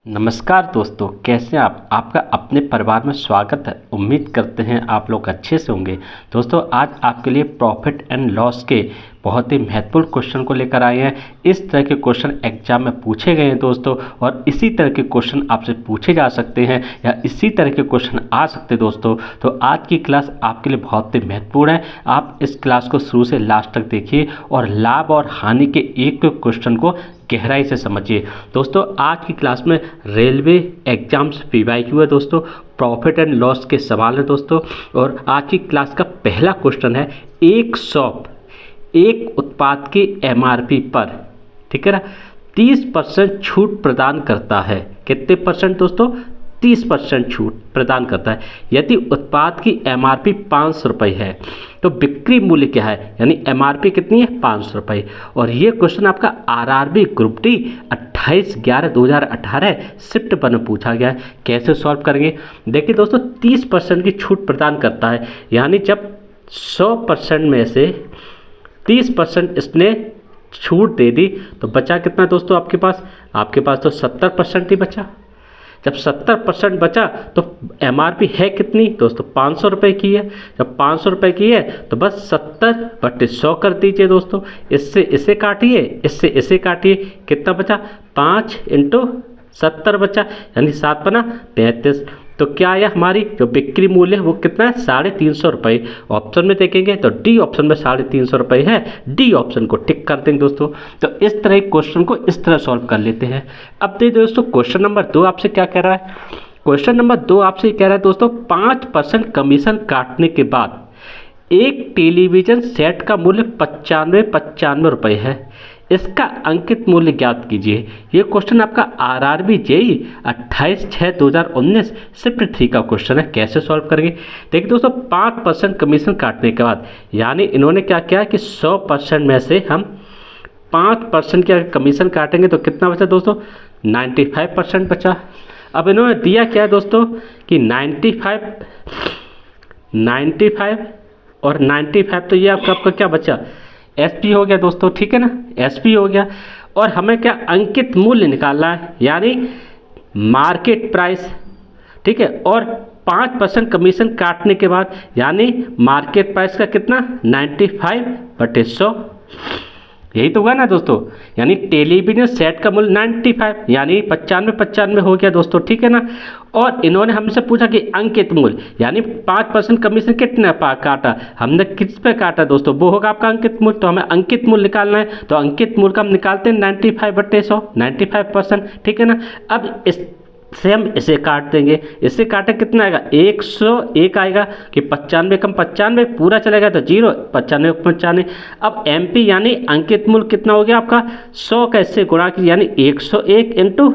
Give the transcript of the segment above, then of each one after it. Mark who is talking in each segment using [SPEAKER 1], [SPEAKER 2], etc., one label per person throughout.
[SPEAKER 1] नमस्कार दोस्तों, कैसे हैं आप? आपका अपने परिवार में स्वागत है। उम्मीद करते हैं आप लोग अच्छे से होंगे। दोस्तों, आज आपके लिए प्रॉफिट एंड लॉस के बहुत ही महत्वपूर्ण क्वेश्चन को लेकर आए हैं। इस तरह के क्वेश्चन एग्जाम में पूछे गए हैं दोस्तों, और इसी तरह के क्वेश्चन आपसे पूछे जा सकते हैं या इसी तरह के क्वेश्चन आ सकते हैं दोस्तों। तो आज की क्लास आपके लिए बहुत ही महत्वपूर्ण है। आप इस क्लास को शुरू से लास्ट तक देखिए और लाभ और हानि के एक क्वेश्चन को गहराई से समझिए। दोस्तों, आज की क्लास में रेलवे एग्जाम्स पीवाईक्यू है दोस्तों, प्रॉफिट एंड लॉस के सवाल है दोस्तों। और आज की क्लास का पहला क्वेश्चन है, एक शॉप एक उत्पाद की एमआरपी पर, ठीक है ना, 30% छूट प्रदान करता है। कितने परसेंट दोस्तों? 30% छूट प्रदान करता है। यदि उत्पाद की एमआरपी 500 रुपये है तो बिक्री मूल्य क्या है? यानी एमआरपी कितनी है? 500 रुपये। और ये क्वेश्चन आपका RRB group D 28/11/2018 shift one में पूछा गया है। कैसे सॉल्व करेंगे? देखिए दोस्तों, 30% की छूट प्रदान करता है, यानी जब 100% में से 30% इसने छूट दे दी तो बचा कितना दोस्तों आपके पास? आपके पास तो 70% ही बचा। जब 70% बचा तो एमआरपी है कितनी दोस्तों? 500 रुपये की है। जब 500 रुपये की है तो बस 70/100 कर दीजिए दोस्तों। इससे इसे काटिए, इससे इसे काटिए, कितना बचा? 5 × 70 बचा, यानी 7 बना 35। तो क्या आया? हमारी जो बिक्री मूल्य है वो कितना है? 350 रुपये। ऑप्शन में देखेंगे तो डी ऑप्शन में 350 रुपये है। डी ऑप्शन को टिक कर देंगे दोस्तों। तो इस तरह क्वेश्चन को इस तरह सॉल्व कर लेते हैं। अब देखिए दोस्तों, क्वेश्चन नंबर 2 आपसे क्या कह रहा है? क्वेश्चन नंबर 2 आपसे कह रहा है दोस्तों, 5% कमीशन काटने के बाद एक टेलीविज़न सेट का मूल्य 95 रुपये है। इसका अंकित मूल्य ज्ञात कीजिए। ये क्वेश्चन आपका आरआरबी जेई 28/6/2019 शिफ्ट 3 का क्वेश्चन है। कैसे सॉल्व करेंगे? देखिए दोस्तों, 5% कमीशन काटने के बाद, यानी इन्होंने क्या किया कि 100% में से हम 5% के कमीशन काटेंगे तो कितना बचा दोस्तों? 95% बचा। अब इन्होंने दिया क्या है दोस्तों कि 95 और 95, तो ये आपका क्या बचा? एसपी हो गया दोस्तों, ठीक है ना, एसपी हो गया। और हमें क्या अंकित मूल्य निकालना है, यानी मार्केट प्राइस, ठीक है। और 5% कमीशन काटने के बाद, यानी मार्केट प्राइस का कितना? 95/100, यही तो हुआ ना दोस्तों। यानी टेलीविजन सेट का मूल्य 95, यानी 95 हो गया दोस्तों, ठीक है ना। और इन्होंने हमसे पूछा कि अंकित मूल्य, यानी 5% कमीशन कितना काटा, हमने किस पे काटा दोस्तों? वो होगा आपका अंकित मूल्य। तो हमें अंकित मूल्य निकालना है, तो अंकित मूल्य का हम निकालते हैं 95/100, 95%, ठीक है ना। अब इससे हम इसे काट देंगे। इससे काटे कितना आएगा? 101 आएगा कि 95 कम 95 पूरा चलेगा तो 0, 95/95। अब एमपी यानी अंकित मूल्य कितना हो गया आपका? 100 का इससे गुणा कीजिए, यानी 101 ×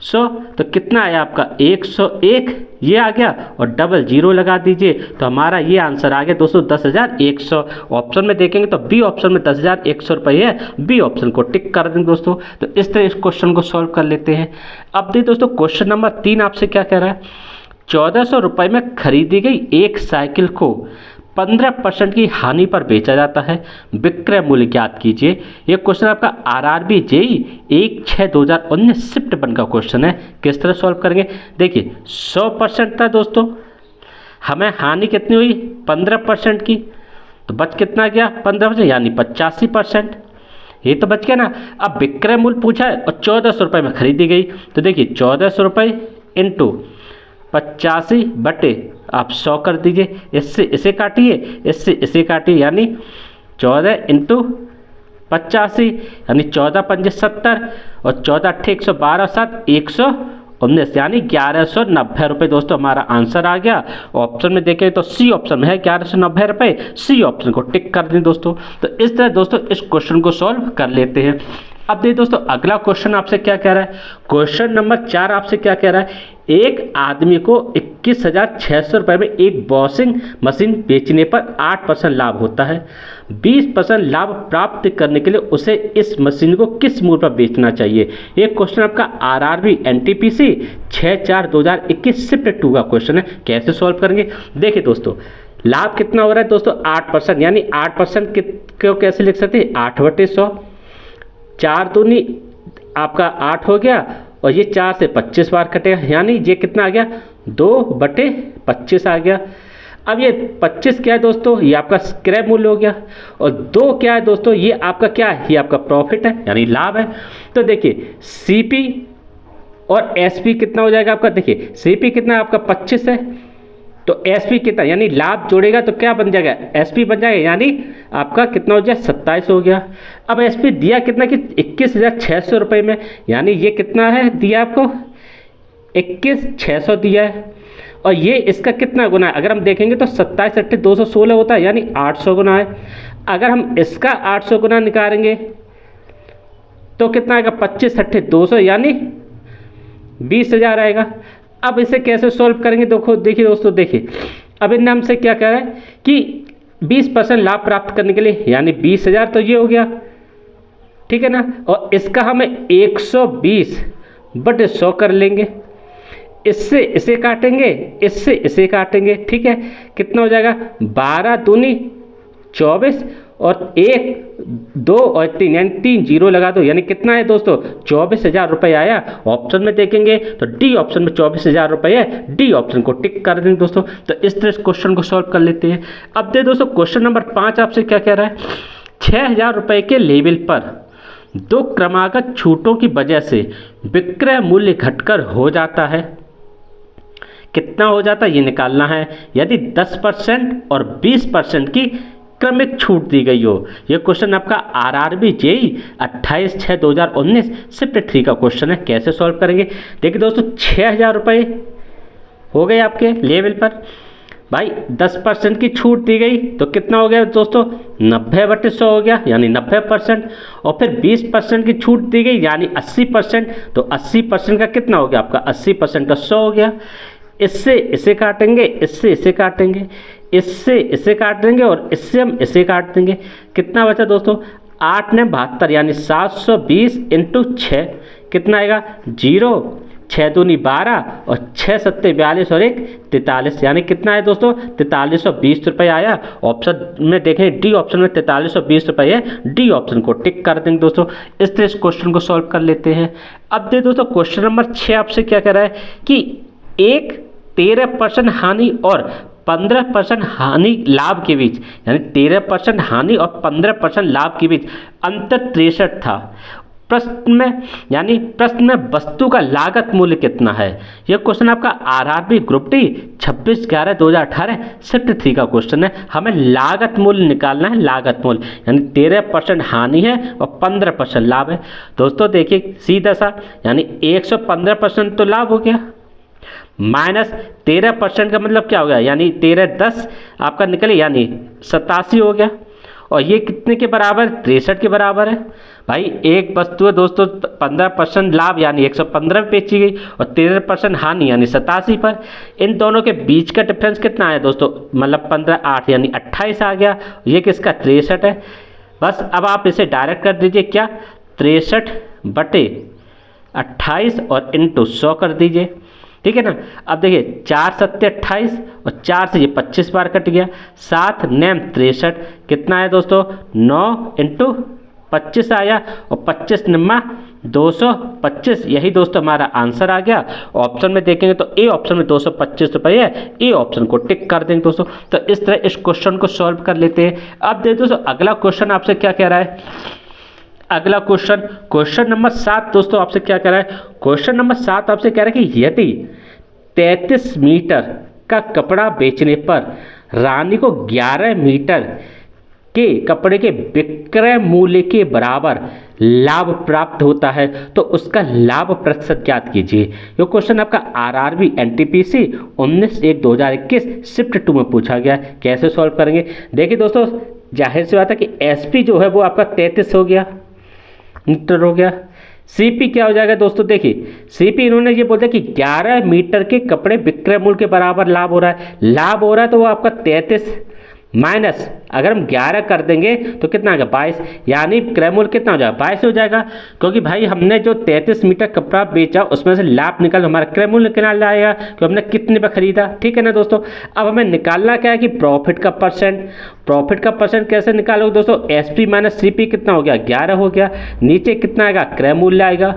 [SPEAKER 1] 100, तो कितना आया आपका? 101 ये आ गया, और डबल 0 लगा दीजिए, तो हमारा ये आंसर आ गया दोस्तों 10,100। ऑप्शन में देखेंगे तो बी ऑप्शन में 10,100 रुपये है। बी ऑप्शन को टिक कर देंगे दोस्तों। तो इस तरह इस क्वेश्चन को सॉल्व कर लेते हैं। अब देखिए दोस्तों, क्वेश्चन नंबर 3 आपसे क्या कह रहा है? 1400 रुपये में खरीदी गई एक साइकिल को 15% की हानि पर बेचा जाता है। विक्रय मूल्य ज्ञात कीजिए। ये क्वेश्चन आपका आरआरबी जेई 1/6/2019 शिफ्ट वन का क्वेश्चन है। किस तरह सॉल्व करेंगे? देखिए, 100% था दोस्तों, हमें हानि कितनी हुई? 15% की, तो बच कितना गया? 15%, यानी 85%, ये तो बच गया ना। अब विक्रय मूल्य पूछा है और 1400 रुपये में खरीदी गई, तो देखिए 1400 रुपये इंटू 85 बटे आप 100 कर दीजिए। इससे इसे काटिए, इससे इसे काटिए, यानी 14 × 85, यानी 14×5 70, और 14×8 112, 7 119, यानी 1190 रुपये दोस्तों हमारा आंसर आ गया। ऑप्शन में देखें तो सी ऑप्शन में है 1190 रुपये। सी ऑप्शन को टिक कर दें दोस्तों। तो इस तरह दोस्तों इस क्वेश्चन को सॉल्व कर लेते हैं। अब देखिए दोस्तों, अगला क्वेश्चन आपसे क्या कह रहा है? क्वेश्चन नंबर 4 आपसे क्या कह रहा है? एक आदमी को 21,600 रुपये में एक वॉशिंग मशीन बेचने पर 8% लाभ होता है। 20% लाभ प्राप्त करने के लिए उसे इस मशीन को किस मूल्य पर बेचना चाहिए? ये क्वेश्चन आपका आरआरबी एनटीपीसी 6/4/2021 शिफ्ट 2 का क्वेश्चन है। कैसे सॉल्व करेंगे? देखिए दोस्तों, लाभ कितना हो रहा है दोस्तों? 8%, यानी 8% को कैसे लिख सकते हैं? 8/100, 4 दूनी आपका 8 हो गया, और ये 4 से 25 बार कटेगा, यानी ये कितना आ गया 2/25 आ गया। अब ये 25 क्या है दोस्तों, ये आपका स्क्रैप मूल्य हो गया, और 2 क्या है दोस्तों, ये आपका क्या है, ये आपका प्रॉफिट है यानी लाभ है। तो देखिए सीपी और एसपी कितना हो जाएगा आपका, देखिए सीपी कितना आपका 25 है, तो एसपी कितना यानी लाभ जोड़ेगा तो क्या बन जाएगा, एसपी बन जाएगा, यानी आपका कितना हो जाए 27 हो गया। अब एसपी दिया कितना कि 21,600 रुपये में, यानी ये कितना है दिया आपको 21,600 दिया है, और ये इसका कितना गुना है, अगर हम देखेंगे तो 27 × 216 होता है, यानी 800 गुना है। अगर हम इसका 800 गुना निकालेंगे तो कितना आएगा 25 × 200 यानी 20,000 आएगा। अब इसे कैसे सॉल्व करेंगे, देखिए दोस्तों, देखिए अब इनने हमसे क्या कह रहा है कि 20% लाभ प्राप्त करने के लिए, यानी 20,000 तो ये हो गया, ठीक है ना, और इसका हमें 120/100 कर लेंगे, इससे इसे काटेंगे, इससे इसे काटेंगे, ठीक है, कितना हो जाएगा 12 दूनी 24 और 1 2 और 3 यानी 3 जीरो लगा दो, यानी कितना है दोस्तों 24,000 रुपये आया। ऑप्शन में देखेंगे तो डी ऑप्शन में 24,000 रुपये है, डी ऑप्शन को टिक कर देंगे दोस्तों। तो इस तरह इस क्वेश्चन को सॉल्व कर लेते हैं। अब दे दोस्तों क्वेश्चन नंबर 5 आपसे क्या कह रहा है, 6,000 रुपये के लेवल पर 2 क्रमागत छूटों की वजह से विक्रय मूल्य घटकर हो जाता है, कितना हो जाता है ये निकालना है। यदि 10% और 20% की क्रमिक छूट दी गई हो। ये क्वेश्चन आपका RRB JEE 28/6/2019 शिफ्ट 3 का क्वेश्चन है। कैसे सॉल्व करेंगे, देखिए दोस्तों 6,000 रुपये हो गए आपके लेवल पर, भाई 10% की छूट दी गई तो कितना हो गया दोस्तों 90/100 हो गया, यानी 90%, और फिर 20% की छूट दी गई यानी 80%, तो 80% का कितना हो गया आपका 80% का 100 हो गया। इससे इसे काटेंगे, इससे इसे काटेंगे, इससे इसे काट देंगे और इससे हम इसे काट देंगे, कितना बचा दोस्तों 8 ने 72 यानी 720 × 6 कितना आएगा 0, 6 दूनी 12 और 6 सत्ते 42 और 1 43, यानी कितना है दोस्तों 4320 रुपये आया। ऑप्शन में देखें डी ऑप्शन में 4320 रुपये है, डी ऑप्शन को टिक कर देंगे दोस्तों। इस तरह इस क्वेश्चन को सॉल्व कर लेते हैं। अब दे दोस्तों क्वेश्चन नंबर 6 आपसे क्या कह रहा है कि एक 13% हानि और 15% हानि लाभ के बीच, यानी 13% हानि और 15% लाभ के बीच अंतर 63 था। प्रश्न में यानी प्रश्न में वस्तु का लागत मूल्य कितना है। यह क्वेश्चन आपका RRB ग्रुप डी 26/11/2018 शिफ्ट 3 का क्वेश्चन है। हमें लागत मूल्य निकालना है, लागत मूल्य यानी 13% हानि है और 15% लाभ है। दोस्तों देखिए सीधा सा, यानी 115% तो लाभ हो गया, माइनस 13% का मतलब क्या हो गया, यानी 13×10 आपका निकले, यानी 87 हो गया, और ये कितने के बराबर 63 के बराबर है। भाई एक वस्तु है दोस्तों 15% लाभ यानी 115 पे बेची गई और 13% हानि यानी 87 पर। इन दोनों के बीच का डिफरेंस कितना है दोस्तों, मतलब 15 8 यानी 28 आ गया, ये किसका 63 है। बस अब आप इसे डायरेक्ट कर दीजिए, क्या 63/28 और × 100 कर दीजिए, ठीक है ना। अब देखिए 4 सत्ते 28 और 4 से ये 25 बार कट गया, 7 9 63 कितना है दोस्तों 9 × 25 आया और 25 9 225, यही दोस्तों हमारा आंसर आ गया। ऑप्शन में देखेंगे तो ए ऑप्शन में 225 रुपये है, ए ऑप्शन को टिक कर देंगे दोस्तों। तो इस तरह इस क्वेश्चन को सॉल्व कर लेते हैं। अब देखो दोस्तों अगला क्वेश्चन आपसे क्या कह रहा है, अगला क्वेश्चन नंबर 7 दोस्तों आपसे क्या कह रहा है, क्वेश्चन नंबर 7 आपसे कह रहा है कि यदि 33 मीटर का कपड़ा बेचने पर रानी को 11 मीटर के कपड़े के विक्रय मूल्य के बराबर लाभ प्राप्त होता है तो उसका लाभ प्रतिशत ज्ञात कीजिए। ये क्वेश्चन आपका RRB NTPC 19/1/2021 शिफ्ट 2 में पूछा गया। कैसे सॉल्व करेंगे, देखिए दोस्तों जाहिर सी बात है कि SP जो है वो आपका 33 हो गया मीटर हो गया। CP क्या हो जाएगा दोस्तों, देखिए CP इन्होंने ये बोला कि 11 मीटर के कपड़े विक्रय मूल्य के बराबर लाभ हो रहा है, लाभ हो रहा है तो वो आपका 33 माइनस अगर हम 11 कर देंगे तो कितना आ गया 22, यानी क्रय मूल्य कितना हो जाएगा 22 हो जाएगा, क्योंकि भाई हमने जो 33 मीटर कपड़ा बेचा उसमें से लाभ निकाल हमारा क्रय मूल्य निकाल आएगा कि हमने कितने पर खरीदा, ठीक है ना दोस्तों। अब हमें निकालना क्या है कि प्रॉफिट का परसेंट कैसे निकालोगे दोस्तों, SP माइनस CP कितना हो गया 11 हो गया, नीचे कितना आएगा क्रय मूल्य आएगा,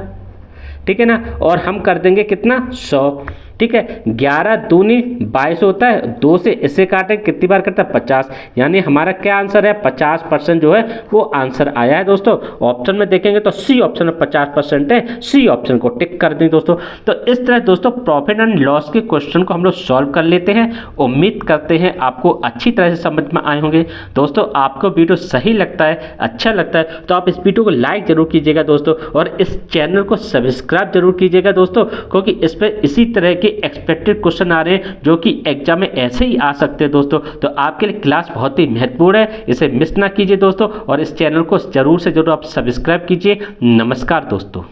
[SPEAKER 1] ठीक है ना, और हम कर देंगे कितना 100, ठीक है। 11 दूनी 22 होता है, 2 से इसे काटें कितनी बार करता है 50, यानी हमारा क्या आंसर है 50% जो है वो आंसर आया है दोस्तों। ऑप्शन में देखेंगे तो सी ऑप्शन में 50% है, सी ऑप्शन को टिक कर दें दोस्तों। तो इस तरह दोस्तों प्रॉफिट एंड लॉस के क्वेश्चन को हम लोग सॉल्व कर लेते हैं। उम्मीद करते हैं आपको अच्छी तरह से समझ में आए होंगे दोस्तों। आपको वीडियो सही लगता है, अच्छा लगता है तो आप इस वीडियो को लाइक जरूर कीजिएगा दोस्तों, और इस चैनल को सब्सक्राइब जरूर कीजिएगा दोस्तों, क्योंकि इस पर इसी तरह के एक्सपेक्टेड क्वेश्चन आ रहे हैं जो कि एग्जाम में ऐसे ही आ सकते हैं दोस्तों। तो आपके लिए क्लास बहुत ही महत्वपूर्ण है, इसे मिस ना कीजिए दोस्तों, और इस चैनल को जरूर से जरूर आप सब्सक्राइब कीजिए। नमस्कार दोस्तों।